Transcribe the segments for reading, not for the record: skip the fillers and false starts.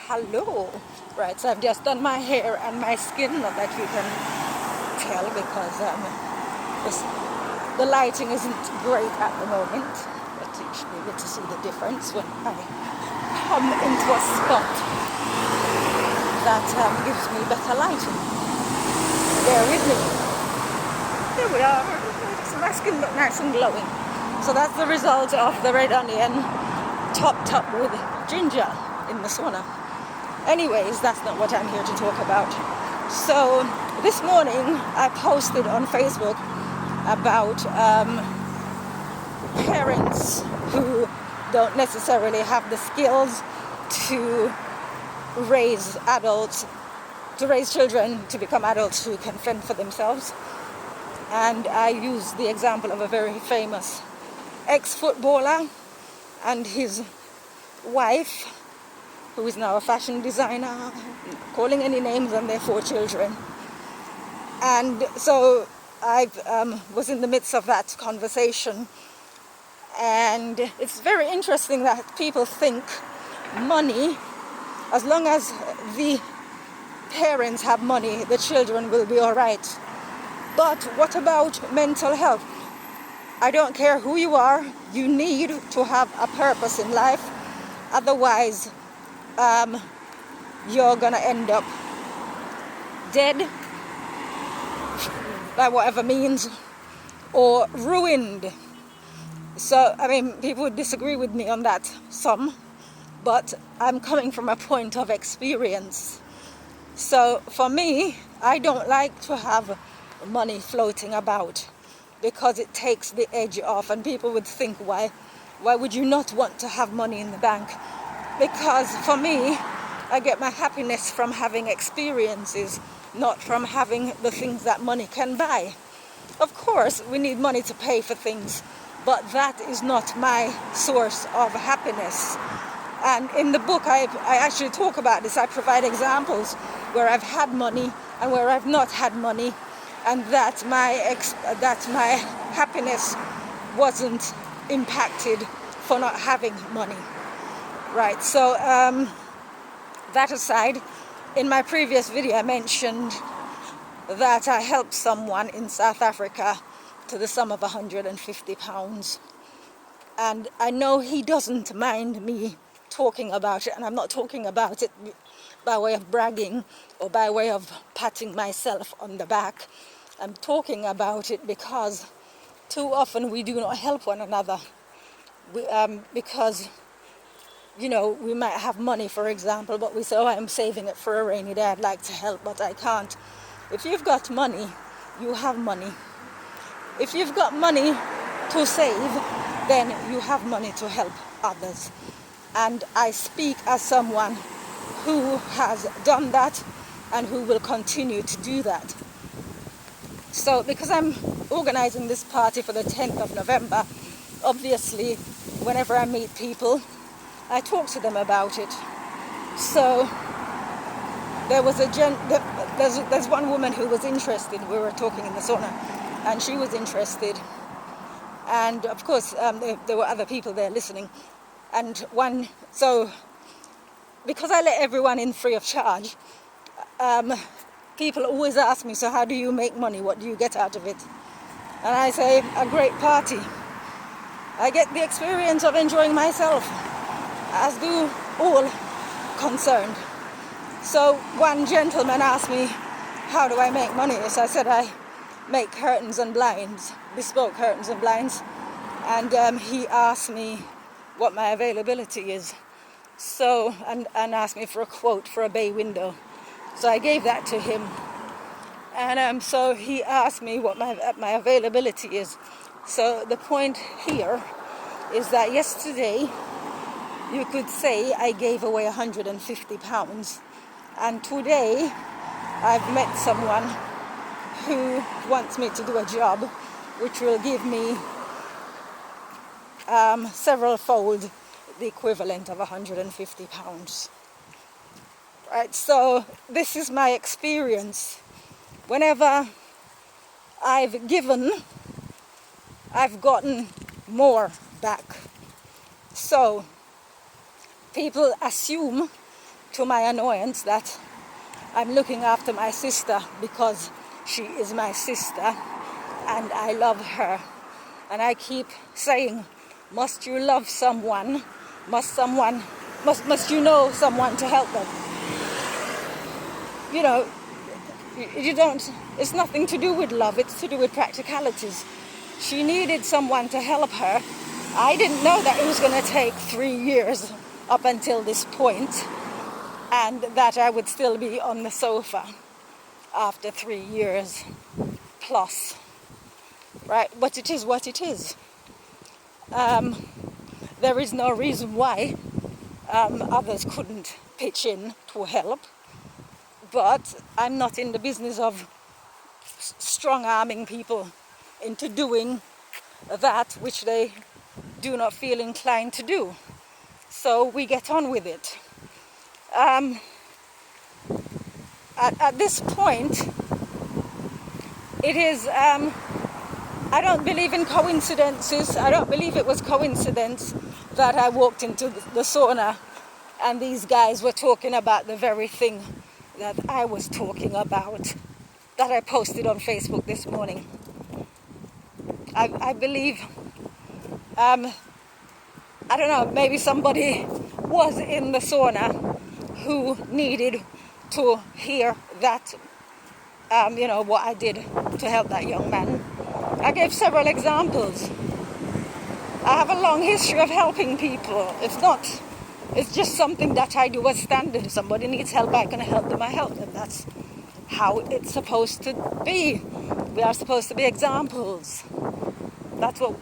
Hello. Right, so I've just done my hair and my skin, not that you can tell because the lighting isn't great at the moment, but you should be able to see the difference when I come into a spot that gives me better lighting. Bear with me. There we are. So my skin looks nice and glowing. So that's the result of the red onion topped up with ginger in the sauna. Anyways, that's not what I'm here to talk about. So this morning I posted on Facebook about parents who don't necessarily have the skills to raise children to become adults who can fend for themselves. And I used the example of a very famous ex-footballer and his wife, who is now a fashion designer, calling any names, on their 4 children. And so I was in the midst of that conversation, and it's very interesting that people think money, as long as the parents have money, the children will be all right. But what about mental health? I don't care who you are, you need to have a purpose in life. Otherwise, you're gonna end up dead by whatever means, or ruined. So, I mean, people would disagree with me on that, some, but I'm coming from a point of experience. So, for me, I don't like to have money floating about, because it takes the edge off, and people would think, why would you not want to have money in the bank? Because for me, I get my happiness from having experiences, not from having the things that money can buy. Of course, we need money to pay for things, but that is not my source of happiness. And in the book, I actually talk about this. I provide examples where I've had money and where I've not had money, and that my happiness wasn't impacted for not having money. Right, so that aside, in my previous video I mentioned that I helped someone in South Africa to the sum of £150. And I know he doesn't mind me talking about it, and I'm not talking about it by way of bragging or by way of patting myself on the back. I'm talking about it because too often we do not help one another. Because, you know, we might have money, for example, but we say, oh, I'm saving it for a rainy day, I'd like to help, but I can't. If you've got money, you have money. If you've got money to save, then you have money to help others. And I speak as someone who has done that and who will continue to do that. So because I'm organizing this party for the 10th of November, obviously, whenever I meet people, I talk to them about it. So there was there's one woman who was interested. We were talking in the sauna, and she was interested. And of course, there were other people there listening. And so because I let everyone in free of charge, people always ask me, so how do you make money? What do you get out of it? And I say, a great party. I get the experience of enjoying myself, as do all concerned. So one gentleman asked me, how do I make money? So I said, I make curtains and blinds, bespoke curtains and blinds. And he asked me what my availability is. So, and asked me for a quote for a bay window. So I gave that to him. And so he asked me what my availability is. So the point here is that yesterday, you could say I gave away £150. And today, I've met someone who wants me to do a job which will give me several-fold the equivalent of £150. Right, so this is my experience. Whenever I've given, I've gotten more back. So people assume to my annoyance that I'm looking after my sister because she is my sister and I love her. And I keep saying, must you love someone? Must you know someone to help them? You know, you don't, it's nothing to do with love, it's to do with practicalities. She needed someone to help her. I didn't know that it was going to take 3 years up until this point, and that I would still be on the sofa after 3 years plus. Right? But it is what it is. There is no reason why others couldn't pitch in to help. But I'm not in the business of strong-arming people into doing that which they do not feel inclined to do. So we get on with it. At this point, it is, I don't believe in coincidences. I don't believe it was coincidence that I walked into the sauna and these guys were talking about the very thing that I was talking about, that I posted on Facebook this morning. I believe, I don't know, maybe somebody was in the sauna who needed to hear that, what I did to help that young man. I gave several examples. I have a long history of helping people. It's just something that I do as standard. If somebody needs help, I can help them, I help them. That's how it's supposed to be. We are supposed to be examples. That's what,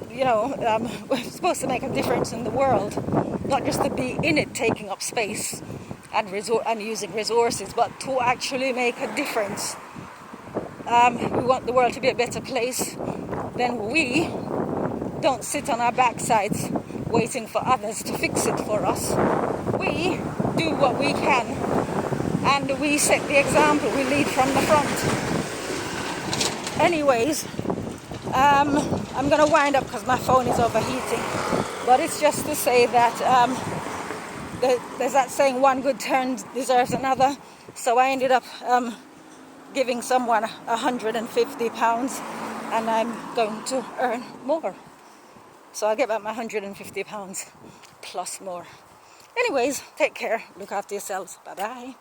we're supposed to make a difference in the world. Not just to be in it, taking up space and using resources, but to actually make a difference. We want the world to be a better place. Then we don't sit on our backsides waiting for others to fix it for us. We do what we can, and we set the example. We lead from the front. Anyways, I'm going to wind up because my phone is overheating. But it's just to say that there's that saying, one good turn deserves another. So I ended up giving someone £150, and I'm going to earn more. So I'll get back my £150 plus more. Anyways, take care. Look after yourselves. Bye-bye.